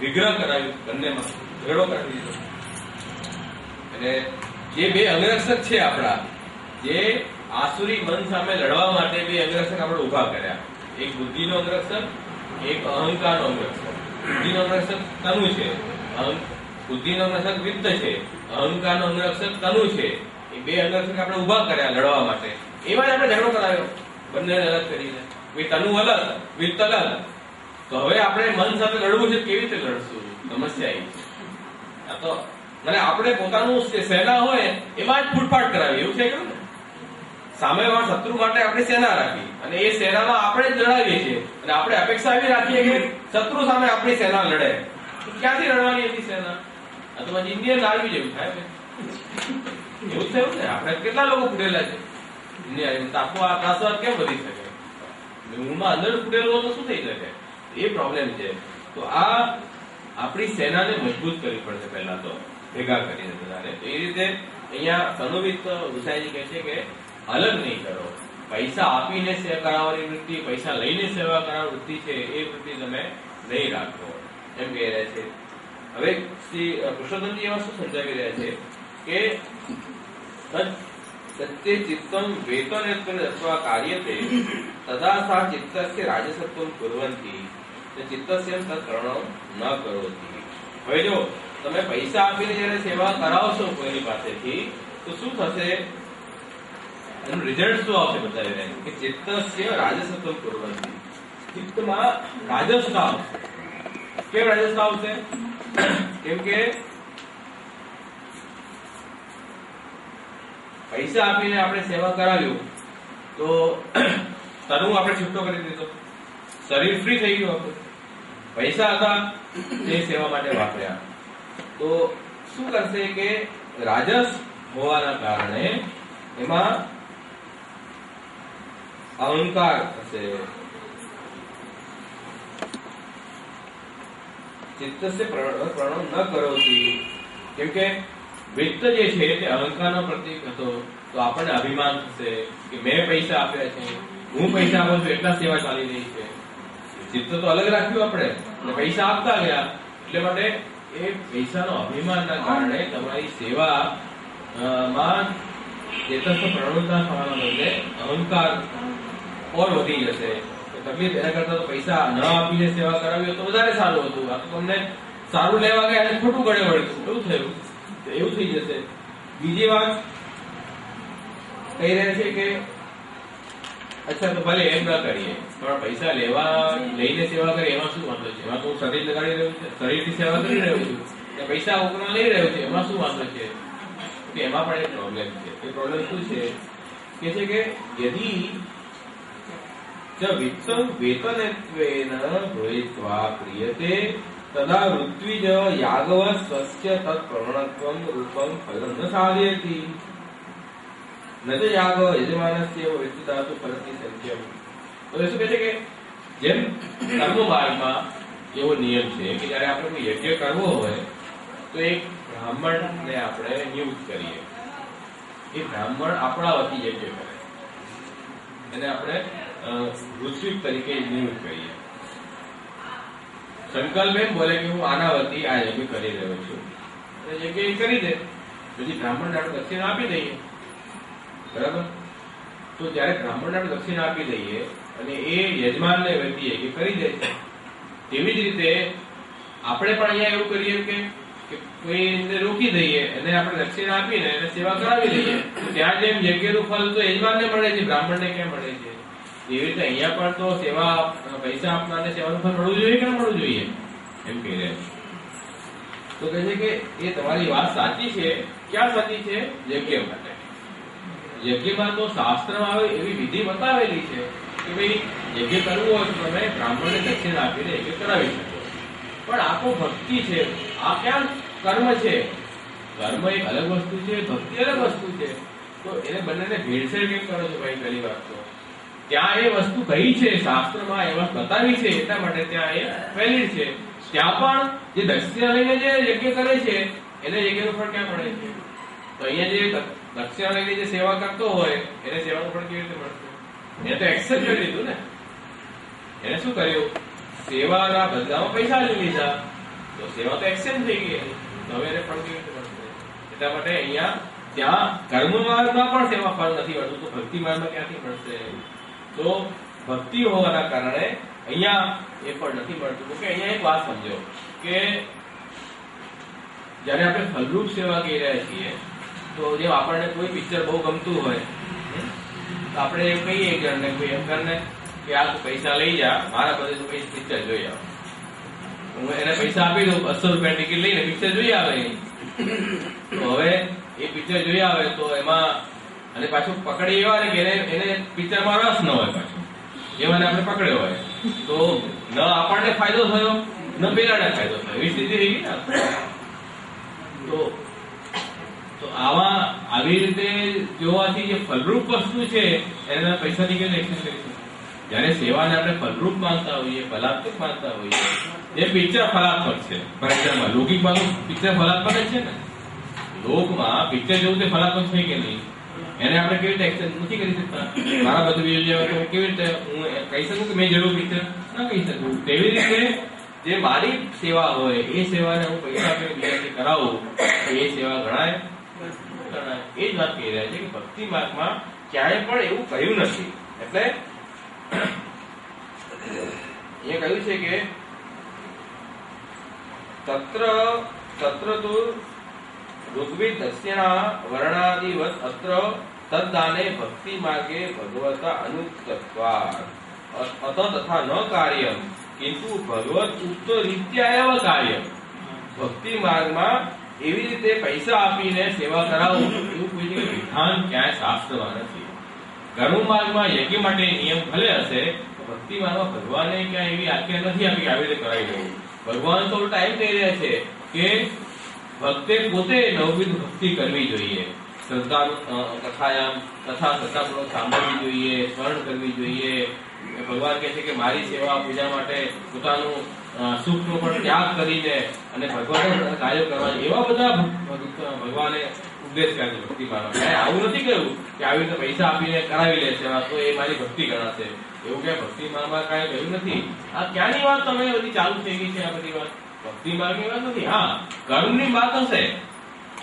વિગ્રહ કરાવ્યું, બંનેમાં ઝઘડો કરાવી દીધો. અને જે બે અંગરક્ષક છે આપણા, જે આસુરી મન સામે લડવા માટે બે અંગરક્ષક આપણે ઉભા કર્યા. એક બુદ્ધિનો અંગરક્ષક, એક અહંકારનો અંગરક્ષક. બુદ્ધિનો અંગરક્ષક તનુ છે, બુદ્ધિનો અંગરક્ષક વિત્ત છે, અહંકારનો અંગરક્ષક તનુ છે. એ બે અંગરક્ષક આપણે ઉભા કર્યા લડવા માટે. એમાં જ આપણે ઝઘડો કરાવ્યો, બંને અલગ કરીને. તનુ અલગ, વિત્ત અલગ. તો હવે આપણે મન સાથે લડવું છે, કેવી રીતે લડશું? સમસ્યા એ છે. આ તો મને આપણે પોતાનું સેના હોય એમાં જ ફૂટફાટ કરાવી, એવું છે કે ને? સામેવાળા શત્રુ માટે આપણે સેના રાખી અને એ સેનામાં આપણે જ લડાવીએ છીએ અને આપણે અપેક્ષા એવી રાખીએ કે શત્રુ સામે આપણી સેના લડે. ક્યાંથી લડવાની હતી સેના? આ તો પછી ઇન્ડિયન આર્મી જેવું થાય ને. એવું થયું ને? આપણે કેટલા લોકો ફૂટેલા છે ઇન્ડિયા. તાપવા ત્રાસવાદ કેમ વધી શકે? ઊંઘમાં અંદર ફૂટેલો તો શું થઈ શકે? એ પ્રોબ્લેમ છે. તો આ આપણી સેનાને મજબૂત કરવી પડશે પહેલા તો, ભેગા કરીને બધાને. એ રીતે અહીંયા તનુવિત ગુસાઈજી કહે છે કે અલગ નહીં કરો. પૈસા આપીને સેવા કરાવવાની વૃત્તિ, પૈસા લઈને સેવા કરાવવાની વૃત્તિ છે, એ વૃત્તિ તમે નહીં રાખો, એમ કહી રહ્યા છે. હવે શ્રી પુરુષોત્તમજી એવા શું સમજાવી રહ્યા છે કે સત્ય ચિત્તમ વેતન અથવા કાર્યતે તદા સા ચિત્તસ્ય રાજસત્વમ કુર્વંતી ચિત્તસ્ય તત્કર્ણો ન કરોતિ. હવે જો તમે પૈસા આપીને જયારે સેવા કરાવશો કોઈની પાસેથી, તો શું થશે? એનું રિઝલ્ટ શું આવશે? બતાવી રહ્યા કે ચિત્તસ્ય રાજસત્વમ કુર્વંતી. ચિત્તમાં રાજસતા આવશે. કેમ રાજસતા આવશે? કેમ કે પૈસા આપીને આપણે સેવા કરાવ્યું તો તનુ આપણે છૂટો કરી દીધો, શરીર ફ્રી થઈ ગયું. આપણે પૈસા હતા તે સેવા માટે વાપર્યા. તો શું કરશે કે રાજસ હોવાના કારણે એમાં અહંકાર થશે. ચિત્તસ્ય પ્રણવ ન કરોતી. કેમ કે વિત્ત જે છે તે અહંકારનો પ્રતીક હતો. તો આપણને અભિમાન થશે કે મેં પૈસા આપ્યા છે, હું પૈસા આપું છું એટલા સેવા ચાલી રહી છે. ચિત્ત તો અલગ રાખ્યું આપણે અને પૈસા આપતા ગયા. એટલે માટે એ પૈસાનો અભિમાનના કારણે તમારી સેવા માં ચેતસ્થ પ્રણવતા થવાના બદલે અહંકાર ઓર વધી જશે. તકલીફ એના કરતા તો પૈસા ન આપીને સેવા કરાવી તો વધારે સારું હતું. આ તો તમને સારું લેવા ગયા અને ખોટું ગળે વળ્યું. એવું થયું, એવું થઈ જશે. બીજી વાત કહી રહ્યા છે કે અચ્છા તો ભલે એમ ના કરીએ, પણ પૈસા લઈને સેવા કરીએ એમાં શું વાંધો છે? એમાં તો શરીર લગાડી રહ્યું છે, શરીરથી સેવા કરી રહ્યું છું, પૈસા ઉપરના લઈ રહ્યો છે, એમાં શું વાંધો છે? કે એમાં પણ એક પ્રોબ્લેમ છે. એ પ્રોબ્લેમ શું છે? કે છે કે યદી વિત્તમ વેતનત્વેન ભૂયિત્વા ક્રિયતે તદા ઋત્વિજ યાગવ સ્વસ્ય તત્ પ્રવણત્વમ રૂપમ ફલમ ન સાધયતિ ન તો યાગવ યજમાનસ્ય વિત્તદાતુ ફલસ્ય સંખ્યમ. તો શું કહે છે કે જેમ કર્મ માર્ગમાં એવો નિયમ છે કે જયારે આપણે કોઈ યજ્ઞ કરવો હોય તો એક બ્રાહ્મણને આપણે નિયુક્ત કરીએ. એ બ્રાહ્મણ આપણા વતી યજ્ઞ કરે, એને આપણે ઋત્વિક તરીકે નિયુક્ત કરીએ. સંકલ્પ એમ બોલે કે હું આના વતી આ યજ્ઞ કરી રહ્યો છું, યજ્ઞ કરી દે. પછી બ્રાહ્મણને આપણે દક્ષિણા આપી દઈએ, બરાબર? તો જયારે બ્રાહ્મણને આપણે દક્ષિણા આપી દઈએ અને એ યજમાનને વતી યજ્ઞ કરી દે છે, તેવી જ રીતે આપણે પણ અહીંયા એવું કરીએ કે કોઈને રોકી દઈએ અને આપણે દક્ષિણા આપીને એને સેવા કરાવી દઈએ. ત્યાં જેમ યજ્ઞનું ફલ તો યજમાનને મળે છે, બ્રાહ્મણને કેમ મળે છે? એવી રીતે અહીંયા પણ તો સેવા પૈસા આપનારને સેવાનું ફળ મળવું જોઈએ કે ન મળવું જોઈએ એમ કહી રહ્યા છે. તો કહે છે કે એ તમારી વાત સાચી છે. ક્યાં સાચી છે? યજ્ઞ માટે. યજ્ઞમાં તો શાસ્ત્રમાં આવે એવી વિધિ બતાવેલી છે કે ભાઈ યજ્ઞ કરવું હોય તો તમે બ્રાહ્મણને દક્ષિણા આપીને યજ્ઞ કરાવી શકો. પણ આ તો ભક્તિ છે, આ ક્યાં કર્મ છે? કર્મ એક અલગ વસ્તુ છે, ભક્તિ અલગ વસ્તુ છે. તો એને બંનેને ભેળસેળ કેમ કરો છો ભાઈ? પહેલી વાત તો ત્યાં એ વસ્તુ કહી છે, શાસ્ત્રમાં એ વસ્તુ બતાવી છે, એટલા માટે ત્યાં એ વેલિડ છે. ત્યાં પણ જે દક્ષિણા લઈને જે યજ્ઞ કરે છે એને યજ્ઞનું ફળ ક્યાં મળે છે? તો અહીંયા જે દક્ષિણા લઈને જે સેવા કરતો હોય એને સેવાનું ફળ કેવી રીતે મળશે? એને તો એક્સેપ્ટ કરી લીધું ને. એને શું કર્યું? સેવાના બદલામાં પૈસા લઈ લીધા તો સેવા તો એક્સચેન્જ થઈ ગઈ, તો હવે એને ફળ કેવી રીતે મળશે? એટલા માટે અહીંયા ત્યાં કર્મ માર્ગમાં પણ સેવા ફળ નથી મળતું, તો ભક્તિ માર્ગમાં ક્યાંથી મળશે? તો ભક્તિ હોવાના કારણે અહીંયા એ પણ નથી મળતું. કે અહીંયા એક વાત સમજો કે જયારે આપણે ફલરૂપ સેવા કહી રહ્યા છીએ, તો જેમ આપણને કોઈ પિક્ચર બહુ ગમતું હોય તો આપણે એમ કહીએ કે કોઈ એમ કરને કે આ પૈસા લઈ જા, મારા બધે તો પિક્ચર જોઈ આવ. હું એને પૈસા આપી દઉં, 200 રૂપિયા ટિકિટ લઈને પિક્ચર જોઈ આવે. તો હવે એ પિક્ચર જોઈ આવે તો એમાં અને પાછું પકડી એવા ને કે એને પિક્ચરમાં રસ ન હોય, પાછું એવાને આપણે પકડ્યો હોય તો ન આપણને ફાયદો થયો ન પેલાને ફાયદો થયો, એવી સ્થિતિ થઈ ગઈ ને. તો આવી રીતે જોવાથી જે ફલરૂપ વસ્તુ છે એને પૈસાથી કેવી એક્સચેન્જ કરીશું? જયારે સેવાને આપણે ફલરૂપ માનતા હોઈએ, ફલાત્મક માનતા હોઈએ, જે પિક્ચર ફલાત્મક છે, ફોર લૌકિક બાજુ પિક્ચર ફલાત્મક જ છે ને. લોકમાં પિક્ચર જેવું તે ફલાત્મક છે કે નહીં, એને આપણે કેવી રીતે એક્સચેન્જ નથી કરી શકતા? મારા બધું વિડીયો તો કેવી રીતે હું કહી શકું કે મેં જોયું પિક્ચર? ના કહી શકું. તેવી રીતે જે મારી સેવા હોય એ સેવાને હું પૈસા આપીને બીજાથી કરાવું તો એ સેવા ગણાય? એ જ વાત કહી રહ્યા છે કે ભક્તિ માર્ગમાં ક્યાંય પણ એવું કહ્યું નથી. એટલે એ કહ્યું છે કે તત્ર તો ઋગ્વેદ દક્ષિણા વર્ણાદિવત અત્ર તદ્દાને ભક્તિ માર્ગે ભગવતા અનુક્તત્વાत् અત તથા ન કાર્યમ કિંતુ ભગવત ઉક્ત રીત્યા એવ કાર્યમ. ભક્તિ માર્ગમાં એવી રીતે પૈસા આપીને સેવા કરાવવું એવું કોઈ વિધાન ક્યાંય શાસ્ત્રમાં નથી. કર્મ માર્ગમાં યજ્ઞ માટે નિયમ ભલે હશે, ભક્તિ માર્ગમાં ભગવાને ક્યાં એવી આજ્ઞા નથી આપી કે આવી રીતે કરાવી દેવું. ભગવાન તો ટાઈમ કહી રહ્યા છે કે ભક્તે પોતે નવવિધ ભક્તિ કરવી જોઈએ, કથા શ્રદ્ધાપૂર્વક સાંભળવી જોઈએ, સ્મરણ કરવી જોઈએ. ભગવાન કહે છે કે મારી સેવા પૂજા માટે પોતાનું સુખનો પણ ત્યાગ કરીને અને ભગવાન કાર્ય કરવા, એવા બધા ભગવાને ઉપદેશ કર્યો છે ભક્તિ માર્ગમાં. આવું નથી કહ્યું કે આવી રીતે પૈસા આપીને કરાવી લે સેવા તો એ મારી ભક્તિ ગણાશે, એવું ક્યાં ભક્તિ માર્ગમાં કાંઈ કહ્યું નથી. આ ક્યાંની વાત તમે બધી ચાલુ થઈ ગઈ છે? આ બધી વાત ભક્તિ માર્ગની વાત નથી. હા, કર્મની વાત હશે,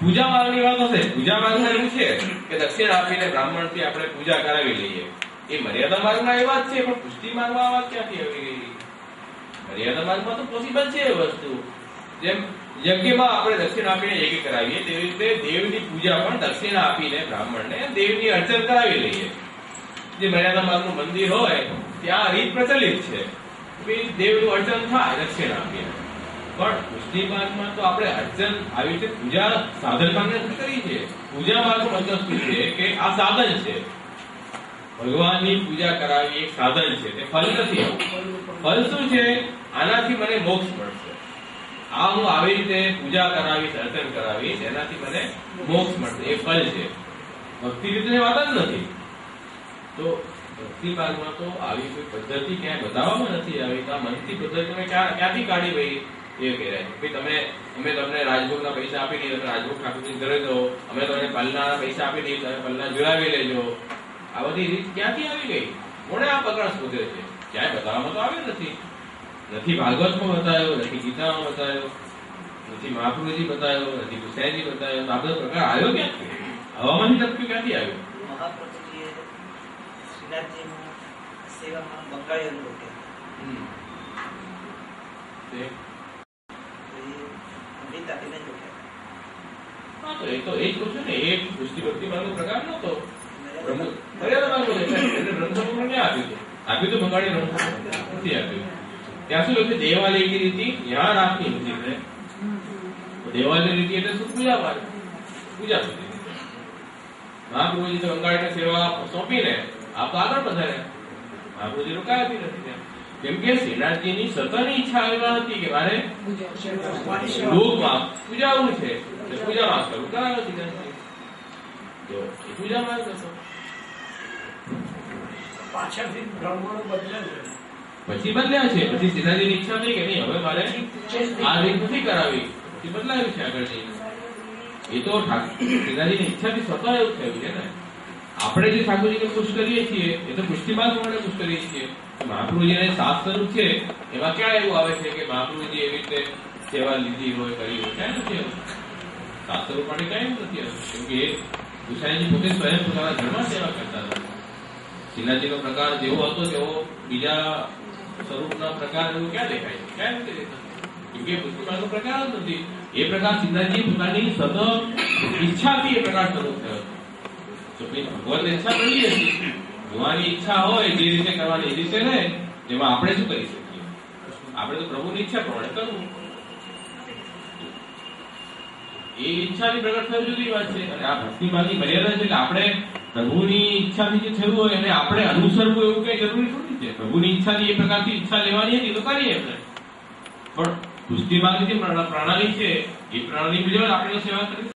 પૂજા માર્ગની વાત હશે. પૂજા માર્ગમાં એવું છે કે દક્ષિણ આપીને બ્રાહ્મણથી આપણે પૂજા કરાવી લઈએ, એ મર્યાદા માર્ગમાં એ વાત છે. પણ પુષ્ટિ માર્ગમાં આ વાત ક્યાંથી આવી ગઈ? મર્યાદા માર્ગમાં તો પોસિબલ છે એ વસ્તુ. જેમ યજ્ઞમાં આપણે દક્ષિણ આપીને યજ્ઞ કરાવીએ તેવી રીતે દેવની પૂજા પણ દક્ષિણ આપીને બ્રાહ્મણને દેવની અર્ચન કરાવી લઈએ. જે મર્યાદા માર્ગનું મંદિર હોય ત્યાં રીત પ્રચલિત છે, દેવનું અર્ચન થાય દક્ષિણ આપીને. પણ પુષ્ટિ માર્ગમાં તો આપણે અર્ચન આવી રીતે પૂજા સાધન માર્ગે કરી છે. પૂજા માર્ગનો મતલબ શું છે કે આ સાધન છે, ભગવાનની પૂજા કરાવી એક સાધન છે, તે ફલ નથી. ફલ શું છે? આનાથી મને મોક્ષ મળશે. આ હું આવી રીતે પૂજા કરાવીશ, અર્ચન કરાવીશ, એનાથી મને મોક્ષ મળશે, એ ફલ છે. ભક્તિ રીતે વાત જ નથી. તો ભક્તિ માર્ગમાં તો આવી કોઈ પદ્ધતિ ક્યાંય બતાવવામાં નથી આવી. આ મનથી પદ્ધતિ તમે ક્યાંથી કાઢી ભાઈ? એ કહે છે તમે અમે તમને રાજભોગના પૈસા આપી દઈએ, તમે રાજભોગ ઠાકોરજી કરે દો, અમે તમને પલ્લાના પૈસા આપી દઈએ, તમે પલ્લા જોડાવી લેજો. આ બધી રીત ક્યાંથી આવી ગઈ? કોણે આ પકડ શોધે છે? ક્યાંય બતાવવામાં તો આવ્યું નથી. નથી ભાગવતમાં બતાવ્યો, નથી ગીતામાં બતાવ્યો, નથી મહાપ્રભુજી બતાવ્યો, નથી ગુસાઈજી બતાવ્યો. આ બધો પ્રકાર આવ્યો ક્યાંથી? હવામાનની ટપક્યું ક્યાંથી આવ્યું? મહાપ્રભુજીએ શ્રીનાથજીમાં સેવામાં બંગાળીઓ રોક્યા. એ તો એ જ કહું છું ને, એ પુષ્ટિ ભક્તિ માર્ગનો પ્રકાર નતો. મર્યાદા માર્ગો બ્રહ્મસમૂહ ક્યાં આપ્યું હતું? આપ્યું તો બંગાળી બ્રહ્મસમૂહ નથી આપ્યું. ત્યાં શું લખ્યું? દેવાલય કી રીતિ યહાં રાખની હતી. દેવાલય રીતિ એટલે શું? પૂજા માર્ગ, પૂજા સુધી. મહાપ્રભુજી તો બંગાળીને સેવા સોંપીને આપ તો આગળ વધાર્યા. મહાપ્રભુજી રોકાયા બી નથી ત્યાં. કેમ કે શ્રીનાથજીની સતતની ઈચ્છા એવા હતી કે મારે લોકમાં પૂજાવું છે, પૂજા માર્ગ કરવું કરાવે શ્રીનાથજી. તો એ પૂજા માર્ગ હતો. પાછળથી બ્રાહ્મણો બદલ્યા છે, પછી બદલ્યા છે. પછી શ્રીનાથજીની ઈચ્છા થઈ કે નહીં હવે મારે આ રીત નથી કરાવી, પછી બદલાયું છે આગળ જઈને. એ તો શ્રીનાથજીની ઈચ્છાથી સ્વતઃ એવું થયું છે ને. આપણે જે ઠાકોરજીને ખુશ કરીએ છીએ એ તો પુષ્ટિ માર્ગ પ્રમાણે ખુશ કરીએ છીએ. મહાપ્રભુજીને શાસ્ત્ર છે એમાં ક્યાં એવું આવે છે કે મહાપ્રભુજી એવી રીતે સેવા લીધી હોય કરી હોય ક્યાંય નથી આવ્યું. શાસ્ત્રો માટે ક્યાંય નથી આવ્યું. કેમ કે ગુસાઈજી પોતે સ્વયં પોતાના ઘરમાં સેવા કરતા હતા. શ્રીનાથજીનો પ્રકાર જેવો હતો તેવો બીજા સ્વરૂપના પ્રકાર એવું ક્યાં દેખાય છે? ક્યાં નથી દેખાતું. કેમ કે પુષ્ટિમાર્ગનો પ્રકાર જ નથી. એ પ્રકાર શ્રીનાથજી પોતાની સતત ઈચ્છાથી એ પ્રકાર સ્વરૂપ થયો હતો. તો ભગવાનની ઈચ્છા બની હતી. ભગવાનની ઈચ્છા હોય જે રીતે કરવાની એ રીતે રહે. એમાં આપણે શું કરી શકીએ? આપણે તો પ્રભુની ઈચ્છા પ્રમાણે કરવું. એ ઈચ્છાની પ્રગટ થવી જુદી વાત છે. અને આ ભક્તિમાનની મર્યાદા છે. એટલે આપણે પ્રભુની ઈચ્છાથી જે થયું હોય એને આપણે અનુસરવું એવું કઈ જરૂરી થોડી છે. પ્રભુની ઈચ્છાથી એ પ્રકારથી ઈચ્છા લેવાની હતી તો કરીએ આપણે. પણ પુષ્ટિ માર્ગની જે પ્રણાલી છે એ પ્રણાલી મુજબ આપણે સેવા કરી.